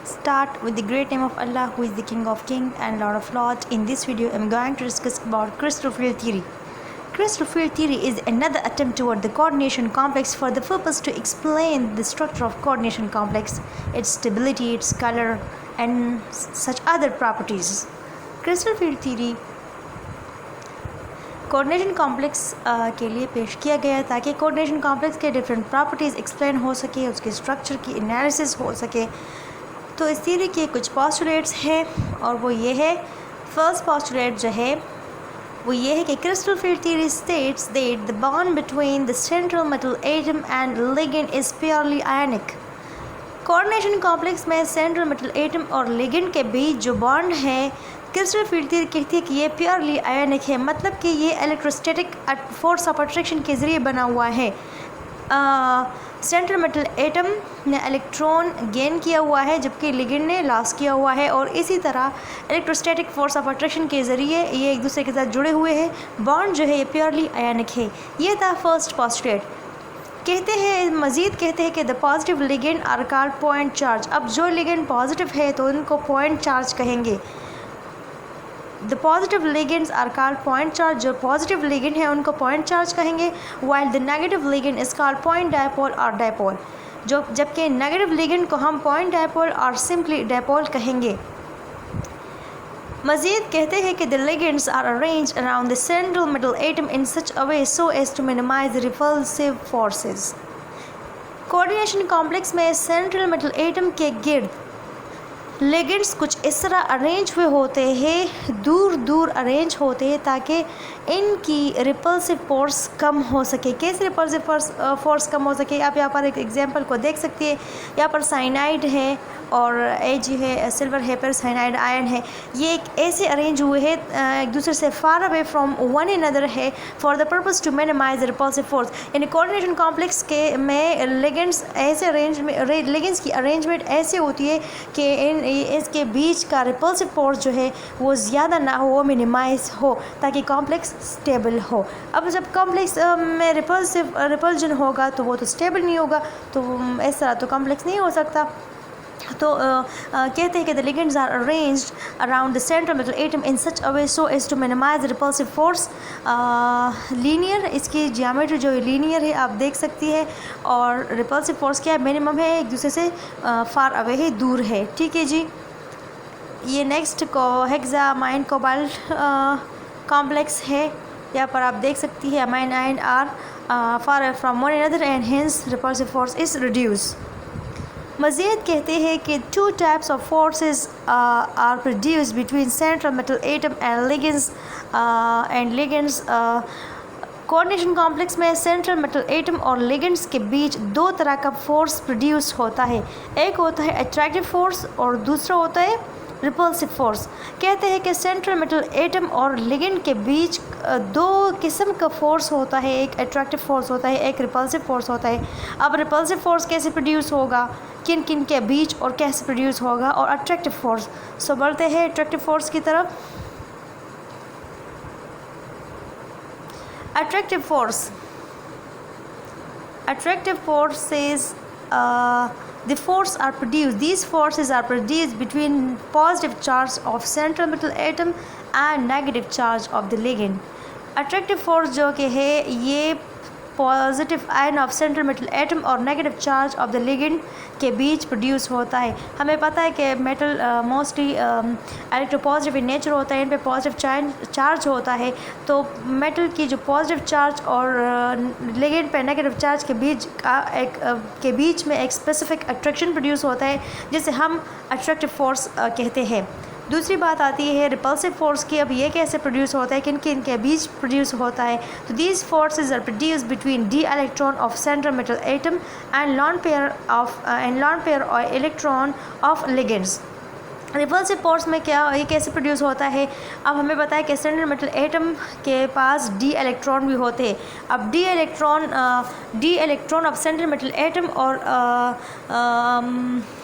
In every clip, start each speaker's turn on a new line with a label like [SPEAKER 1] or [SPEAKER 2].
[SPEAKER 1] Start with the great name of Allah, who is the King of Kings and Lord of Lords. In this video, I am going to discuss about crystal field theory. Crystal field theory is another attempt toward the coordination complex for the purpose to explain the structure of coordination complex, its stability, its color, and such other properties. Crystal field theory coordination complex के लिए पेश किया गया ताकि coordination complex के different properties explain हो सके, उसके स्ट्रक्चर की एनालिसिस हो सके। तो इस थ्योरी के कुछ पोस्टुलेट्स हैं और वो ये है, फर्स्ट पोस्टुलेट जो है वो ये है कि crystal field theory states that the bond between the central metal atom and ligand is purely ionic. Coordination complex में सेंट्रल मेटल एटम और लिगेंड के बीच जो बॉन्ड है, क्रिस्टल फील्ड थ्योरी कहती है कि ये प्योरली आयनिक है, मतलब कि ये इलेक्ट्रोस्टैटिक फोर्स ऑफ अट्रैक्शन के ज़रिए बना हुआ है। सेंट्रल मेटल एटम ने इलेक्ट्रॉन गेन किया हुआ है जबकि लिगेंड ने लॉस किया हुआ है, और इसी तरह इलेक्ट्रोस्टैटिक फोर्स ऑफ अट्रैक्शन के ज़रिए ये एक दूसरे के साथ जुड़े हुए हैं। बॉन्ड जो है ये प्योरली आयनिक है। ये था फर्स्ट पोस्टुलेट। कहते हैं, मज़ीद कहते हैं कि the positive ligand are called point charge. अब जो लिगेंड पॉजिटिव है तो उनको पॉइंट चार्ज कहेंगे। The positive ligands are called point charge. जो पॉजिटिव लिगेंड है उनको पॉइंट चार्ज कहेंगे, while the negative ligand is called point dipole और डायपोल। जबकि नेगेटिव लिगेंड को हम पॉइंट डायपोल और सिंपली डायपोल कहेंगे। मज़ीद कहते हैं कि the ligands are arrange around the central metal atom in such a way so as to minimise repulsive forces. Coordination complex में सेंट्रल मेटल एटम के गिर्द लिगेंड्स कुछ इस तरह अरेंज हुए होते हैं, दूर दूर अरेंज होते हैं ताकि इनकी रिपल्सिव फोर्स कम हो सके। कैसे रिपल्सिव फोर्स कम हो सके, आप यहाँ पर एक एग्जांपल को देख सकती है। यहाँ पर साइनाइड है और एज है, सिल्वर है, पर साइनाइड आयरन है। ये एक ऐसे अरेंज हुए हैं एक दूसरे से far away from one another है for the purpose to minimise repulsive force. यानी कोऑर्डिनेशन कॉम्प्लेक्स के में लिगेंड्स ऐसे लिगेंड्स की अरेंजमेंट ऐसे होती है कि इसके बीच का रिपल्सिव फोर्स जो है वो ज़्यादा ना हो, वो मिनिमाइज हो ताकि कॉम्प्लेक्स स्टेबल हो। अब जब कॉम्प्लेक्स में रिपल्जन होगा तो वो तो स्टेबल नहीं होगा, तो इस तरह तो कॉम्प्लेक्स नहीं हो सकता। तो कहते हैं कि the ligands are arranged around the central metal atom in such a way so as to minimise repulsive force. Linear, इसकी जियोमेट्री जो है लीनियर है, आप देख सकती है। और रिपल्सिव फोर्स क्या है, मिनिमम है, एक दूसरे से फार अवे है, दूर है। ठीक है जी। ये नेक्स्ट हेक्सामाइन कोबाल्ट कॉम्प्लेक्स है। यहाँ पर आप देख सकती है amine ion are far from one another and hence repulsive force is reduce. मज़ीद कहते हैं कि two types of forces are produce between central metal atom and ligands. Coordination complex में सेंट्रल मेटल एटम और लिगेंड्स के बीच दो तरह का फोर्स प्रोड्यूस होता है। एक होता है अट्रैक्टिव फोर्स और दूसरा होता है रिपल्सिव फोर्स। कहते हैं कि सेंट्रल मेटल एटम और लिगेंड के बीच दो किस्म का फोर्स होता है, एक अट्रैक्टिव फोर्स होता है, एक रिपल्सिव फोर्स होता है। अब रिपल्सिव फोर्स कैसे प्रोड्यूस होगा, किन किन के बीच और कैसे प्रोड्यूस होगा, और अट्रैक्टिव फोर्स। सो बढ़ते हैं अट्रैक्टिव फोर्स की तरफ। Attractive force is these forces are produced between positive charge of central metal atom and negative charge of the ligand. Attractive force जो कि है ये positive ion of central metal atom और negative charge of the ligand के बीच produce होता है। हमें पता है कि metal mostly electropositive in nature होता है, इन पे पॉजिटिव चार्ज होता है। तो मेटल की जो पॉजिटिव चार्ज और लिगेंड पे नेगेटिव चार्ज के बीच में एक स्पेसिफिक अट्रैक्शन प्रोड्यूस होता है जिसे हम अट्रैक्टिव फोर्स कहते हैं। दूसरी बात आती है रिपल्सिव फोर्स की। अब ये कैसे प्रोड्यूस होता है, किन किन के बीच प्रोड्यूस होता है। तो these forces are produce between the electron of central metal atom and lone pair और electron of ligands. Repulsive force में क्या, ये कैसे प्रोड्यूस होता है। अब हमें पता है कि सेंट्रल मेटल एटम के पास डी इलेक्ट्रॉन भी होते हैं। अब D electron of central metal atom और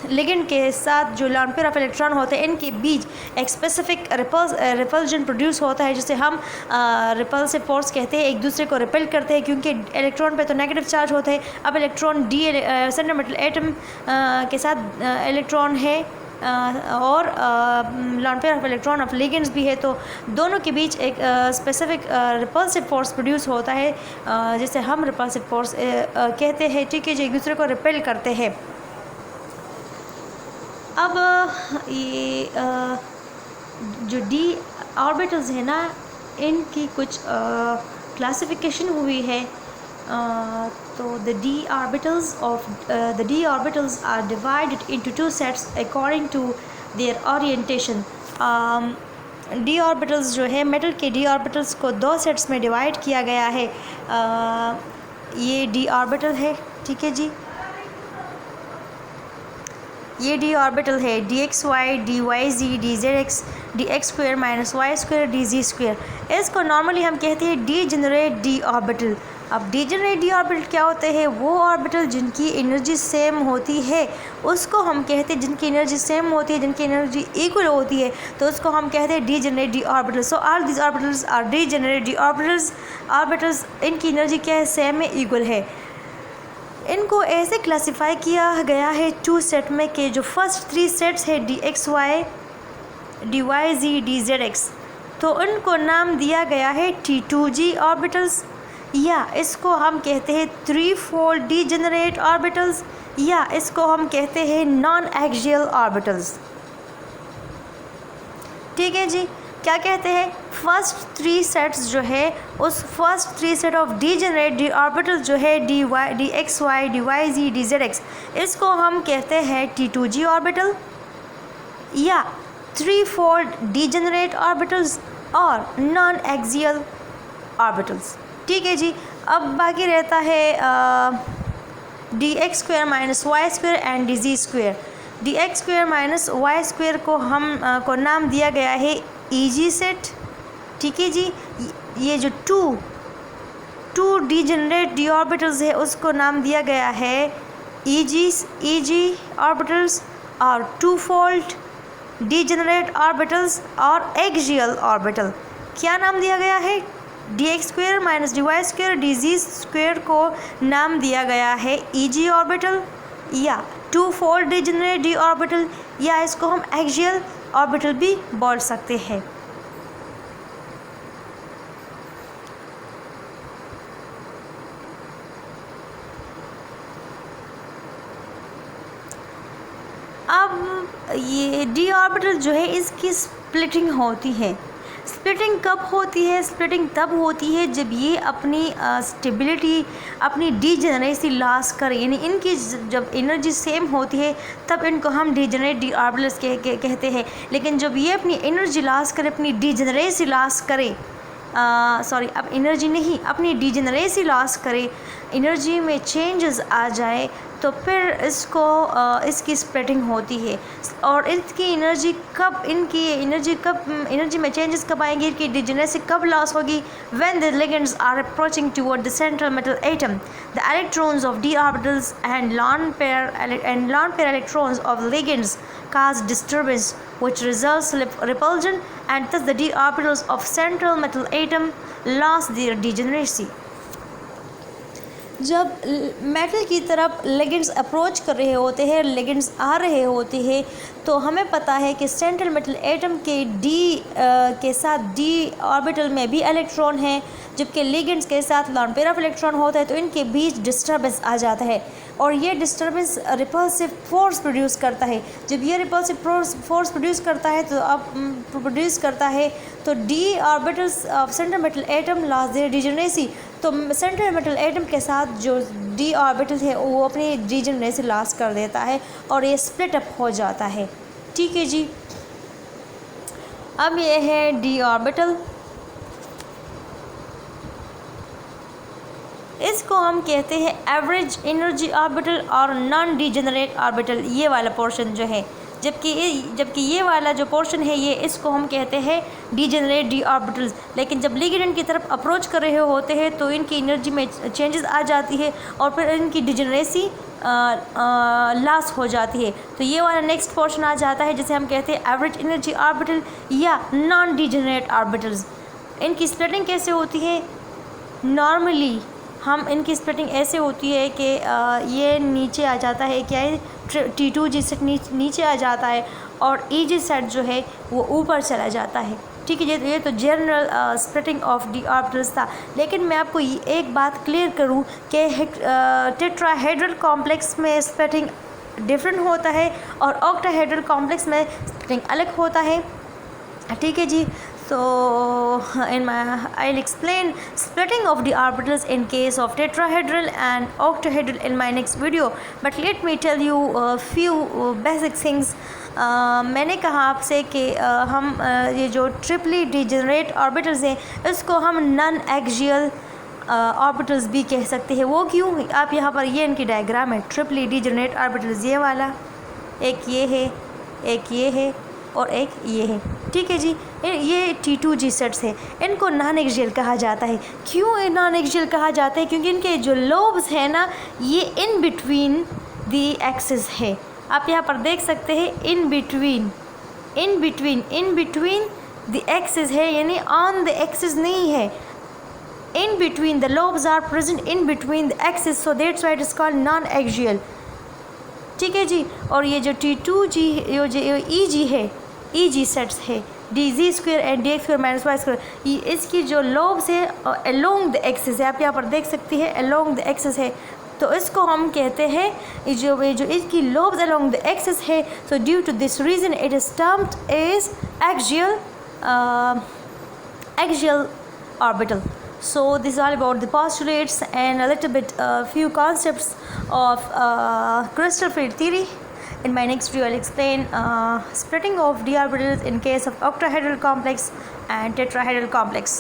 [SPEAKER 1] लिगेंड के साथ जो लॉन पेयर ऑफ इलेक्ट्रॉन होते हैं, इनके बीच एक स्पेसिफिक रिपल्जन प्रोड्यूस होता है जिसे हम रिपल्सिव फोर्स कहते हैं। एक दूसरे को रिपेल करते हैं क्योंकि इलेक्ट्रॉन पे तो नेगेटिव चार्ज होता है। अब इलेक्ट्रॉन सेंट्रल मेटल एटम के साथ इलेक्ट्रॉन है और lone pair of electron of ligands भी है, तो दोनों के बीच एक स्पेसिफिक रिपल्सिव फोर्स प्रोड्यूस होता है, जिसे हम रिपल्सिव फोर्स कहते हैं। ठीक है, जो एक दूसरे को रिपेल करते हैं। अब ये जो डी ऑर्बिटल्स है ना, इनकी कुछ क्लासिफिकेशन हुई है। तो the d orbitals are divided into two sets according to their orientation. d orbitals जो है, मेटल के d orbitals को दो सेट्स में डिवाइड किया गया है। ये d ऑर्बिटल है, ठीक है जी, ये d ऑर्बिटल है, dxy dyz dzx dx square minus y square dz square. इसको नॉर्मली हम कहते हैं डीजेनरेट d ऑर्बिटल। अब डीजेनरेट d ऑर्बिटल क्या होते हैं? वो ऑर्बिटल जिनकी एनर्जी सेम होती है उसको हम कहते हैं, जिनकी एनर्जी सेम होती है, जिनकी एनर्जी इक्वल होती है, तो उसको हम कहते हैं degenerate d orbital. So all this orbitals are degenerate d orbitals. Orbitals इनकी एनर्जी क्या है? सेम है, इक्वल है। इनको ऐसे क्लासिफाई किया गया है टू सेट में कि जो फर्स्ट थ्री सेट्स है dxy dyz dzx, तो उनको नाम दिया गया है T2g ऑर्बिटल्स, या इसको हम कहते हैं थ्री फोल्ड डीजेनरेट ऑर्बिटल्स, या इसको हम कहते हैं नॉन एक्सियल ऑर्बिटल्स। ठीक है जी, क्या कहते हैं? फर्स्ट थ्री सेट्स जो है, उस first three set of degenerate d orbital जो है dxy dyz dzx, इसको हम कहते हैं T2g ऑर्बिटल या थ्री फोल्ड डीजेनरेट ऑर्बिटल्स और नॉन एक्सियल ऑर्बिटल्स। ठीक है जी, अब बाकी रहता है dx square minus y square and dz square. dx square minus y square को हम को नाम दिया गया है eg सेट। ठीक है जी, ये जो टू डीजेनरेट d ऑर्बिटल्स है उसको नाम दिया गया है eg ऑर्बिटल्स, और टू फोल्ड डीजेनरेट ऑर्बिटल्स और एक्सियल ऑर्बिटल क्या नाम दिया गया है? dx square minus dy square dz square को नाम दिया गया है eg ऑर्बिटल या two fold degenerate d orbital, या इसको हम एक्सियल ऑर्बिटल भी बोल सकते हैं। अब ये d ऑर्बिटल जो है, इसकी स्प्लिटिंग होती है। स्प्लिटिंग कब होती है? स्प्लिटिंग तब होती है जब ये अपनी स्टेबिलिटी, अपनी डीजेनरेसी लॉस करे, यानी इनकी जब एनर्जी सेम होती है तब इनको हम डीजेनरेट d ऑर्बिटल्स कहते हैं। लेकिन जब ये अपनी एनर्जी लॉस करे, अपनी डीजेनरेसी लॉस करे, अब एनर्जी नहीं, अपनी डीजेनरेसी लॉस करे, एनर्जी में चेंजेस आ जाए, तो फिर इसकी स्प्लिटिंग होती है। और इसकी एनर्जी में चेंजेस कब आएंगे, इनकी डीजेनरेसी कब लॉस होगी? When the ligands are approaching toward the central metal atom, the electrons of d orbitals and lone pair electrons of ligands cause disturbance which results repulsion, and thus the d orbitals of central metal atom lost their degeneracy. जब metal की तरफ ligands approach कर रहे होते हैं, ligands आ रहे होते हैं, तो हमें पता है कि सेंट्रल मेटल एटम के के साथ d ऑर्बिटल में भी इलेक्ट्रॉन है, जबकि लिगेंड्स के साथ लॉन पेयर ऑफ इलेक्ट्रॉन होता है, तो इनके बीच डिस्टर्बेंस आ जाता है और ये डिस्टर्बेंस रिपल्सिव फोर्स प्रोड्यूस करता है। जब ये रिपल्सिव फोर्स प्रोड्यूस करता है तो d orbitals of central metal atom loss their degeneracy, तो सेंट्रल मेटल एटम के साथ जो d ऑर्बिटल है वो अपनी डीजेनरेसी लॉस कर देता है और ये स्प्लिट अप हो जाता है। ठीक है जी, अब ये है d ऑर्बिटल, इसको हम कहते हैं एवरेज एनर्जी ऑर्बिटल और नॉन डीजेनरेट ऑर्बिटल, ये वाला पोर्शन जो है, जबकि ये वाला जो पोर्शन है ये इसको हम कहते हैं डीजेनरेट d ऑर्बिटल्स। लेकिन जब लिगेंड की तरफ अप्रोच कर रहे होते हैं तो इनकी एनर्जी में चेंजेस आ जाती है और फिर इनकी डीजेनरेसी लॉस हो जाती है, तो ये वाला नेक्स्ट पोर्शन आ जाता है जिसे हम कहते हैं एवरेज एनर्जी ऑर्बिटल या नॉन डीजेनरेट ऑर्बिटल्स। इनकी स्प्लिटिंग कैसे होती है? नॉर्मली हम इनकी स्प्लिटिंग ऐसे होती है कि ये नीचे आ जाता है, क्या है, T2G सेट नीचे आ जाता है और EG सेट जो है वो ऊपर चला जाता है। ठीक है, ये तो general splitting of D orbitals था। लेकिन मैं आपको एक बात क्लियर करूं कि टेट्राहेड्रल कॉम्प्लेक्स में स्प्लिटिंग डिफरेंट होता है और ऑक्टाहेड्रल कॉम्प्लेक्स में स्प्लिटिंग अलग होता है। ठीक है जी। So I'll explain splitting of the orbitals in case of tetrahedral and octahedral in my next video, but let me tell you a few basic things. मैंने कहा आपसे कि हम ये जो ट्रिपली डिजेनरेट ऑर्बिटल्स हैं इसको हम नॉन एक्सियल ऑर्बिटल्स भी कह सकते हैं। वो क्यों? आप यहाँ पर ये इनकी डायग्राम है, ट्रिपली डिजेनरेट ऑर्बिटल्स ये वाला, एक ये है, एक ये है और एक ये है। ठीक है जी। ये T2G सेट्स हैं, इनको नॉन एक्सियल कहा जाता है। क्यों नॉन एक्सियल कहा जाता है? क्योंकि इनके जो लोब्स हैं ना ये इन बिटवीन द एक्सिस है। आप यहाँ पर देख सकते हैं इन बिटवीन द एक्सिस है, यानी ऑन द एक्सिस नहीं है। In between the lobes are present in between the axis, so that's why it is called non axial. ठीक है जी। और ये जो T2G जो EG है, EG सेट्स है, DZ² एंड DX² -y², इसकी जो लोब्स है अलोंग द एक्सिस है। आप यहाँ पर देख सकती है अलोंग द एक्सिस है, तो इसको हम कहते हैं जो इसकी लोब्स अलोंग द एक्सिस है, so due to this reason it is termed as axial orbital. So this is all about the postulates and a little bit few concepts of crystal field theory. In my next video I'll explain splitting of d orbitals in case of octahedral complex and tetrahedral complex.